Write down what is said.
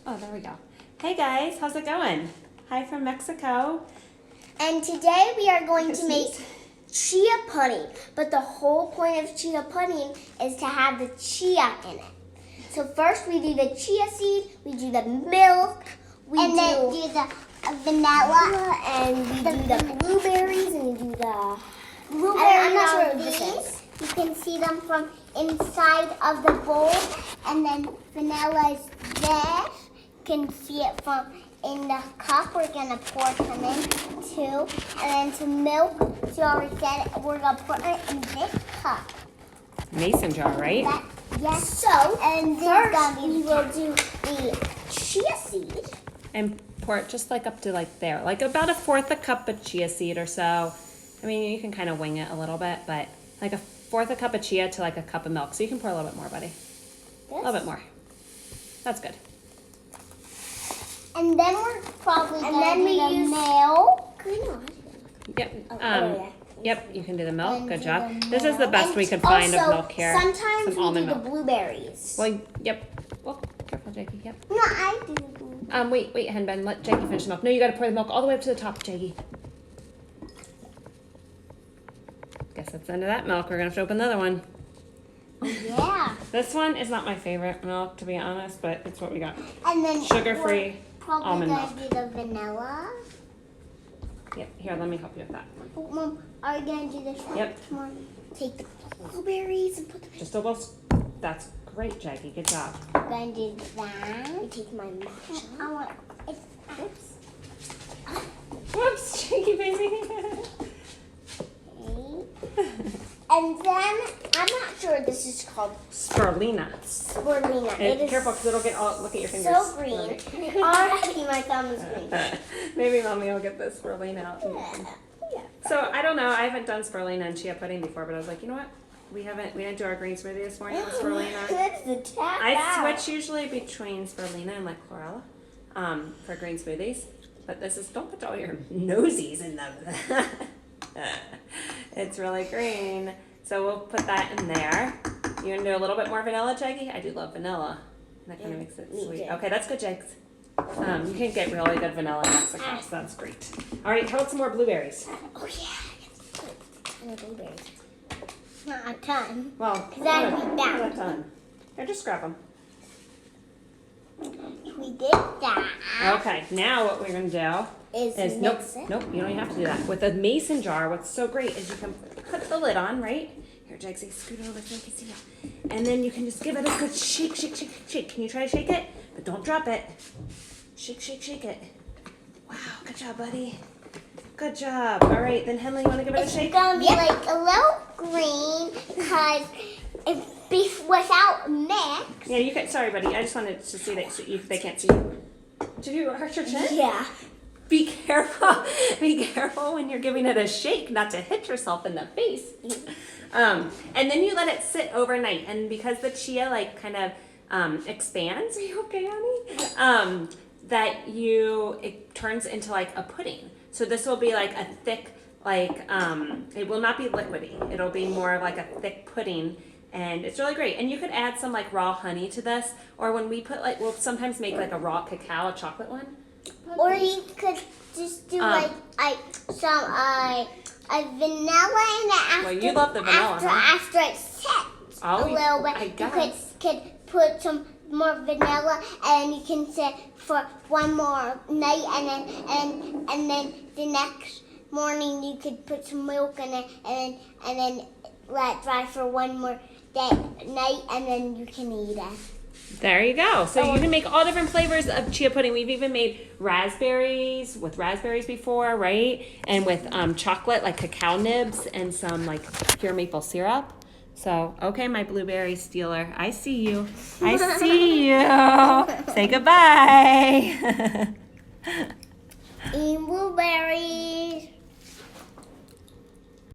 Oh, there we go. Hey guys, how's it going? Hi from Mexico. And today we are going to make chia pudding. But the whole point of chia pudding is to have the chia in it. So first we do the chia seed, we do the milk, then do the vanilla, and we do the blueberries, and we do the blueberries. I'm not sure what this is. You can see them from inside of the bowl, and then vanilla is there. You can see it from in the cup. We're gonna pour some in too, and then some milk. So you already said it. We're gonna put it in this cup. Mason jar, right? Yes. So, and first we will do the chia seed. And pour it just like up to like there, like about 1/4 a cup of chia seed or so. I mean, you can kind of wing it a little bit, but like 1/4 a cup of chia to like a cup of milk. So you can pour a little bit more, buddy. A little bit more. That's good. And then we're probably going to do the milk. Yep. Yep, you can do the milk. Good job. This is the best we could find of milk here. Sometimes some we almond do milk. the blueberries. Well, yep. Well, careful, Jakey. Yep. No, I do the blueberries. Wait, Henben. Let Jakey finish the milk. No, you got to pour the milk all the way up to the top, Jakey. Guess that's the end of that milk. We're gonna have to open another one. Yeah. This one is not my favorite milk, to be honest, but it's what we got. And then Sugar-free almond milk. Probably gonna do the vanilla. Yep. Here, let me help you with that. Mom, are we gonna do this? Yep. Come on. Take the blueberries and put them. Just almost. That's great, Jackie. Good job. I'm gonna do that. We take my matcha. Oops. Whoops, Jackie, baby. And then, I'm not sure what this is called. Spirulina. Spirulina. It is careful, because it'll get all. Look at your fingers. so green. Already my thumb is green. Maybe Mommy will get this spirulina out. Yeah. So I don't know. I haven't done spirulina and chia pudding before, but I was like, you know what? We didn't do our green smoothie this morning with spirulina. That's the tap. I switch usually between spirulina and like chlorella for green smoothies. But this is, don't put all your nosies in them. It's really green. So we'll put that in there. You're gonna do a little bit more vanilla, Jackie? I do love vanilla. That kind of makes it sweet. Okay, that's good, Jakes. You can get really good vanilla in Mexico, so that's great. All right, how about some more blueberries? Oh yeah, a ton of blueberries. Not a ton. Well, that'd be bad. Not a ton. Here, just grab them. We did that. Okay, now what we're gonna do is nope, you don't even have to do that. With a mason jar, what's so great is you can put the lid on, right? Here, Jagsy, scoot over so I can see you. And then you can just give it a good shake, shake, shake, shake. Can you try to shake it? But don't drop it. Shake, shake, shake it. Wow, good job, buddy. Good job. All right, then Henley, you want to give it a shake? It's gonna be like a little green because it's beef without mix. Yeah, you can. Sorry, buddy. I just wanted to see that so they can't see you. Did you hurt your chin? Yeah. Be careful. Be careful when you're giving it a shake, not to hit yourself in the face. And then you let it sit overnight, and because the chia like kind of expands. Are you okay, honey? It turns into like a pudding. So this will be like a thick, like it will not be liquidy. It'll be more like a thick pudding. And it's really great. And you could add some like raw honey to this. Or when we put like, we'll sometimes make like a raw cacao, a chocolate one. Or you could just do like some vanilla in it after. Well, you love the vanilla, after it sets a little bit. You could put some more vanilla, and you can sit for one more night, and then the next morning you could put some milk in it, and then let it dry for one more night, and then you can eat it. There you go. So you can make all different flavors of chia pudding. We've even made raspberries before, right? And with chocolate, like cacao nibs, and some like pure maple syrup. So, okay, my blueberry stealer. I see you. I see you. Say goodbye. Eat blueberries.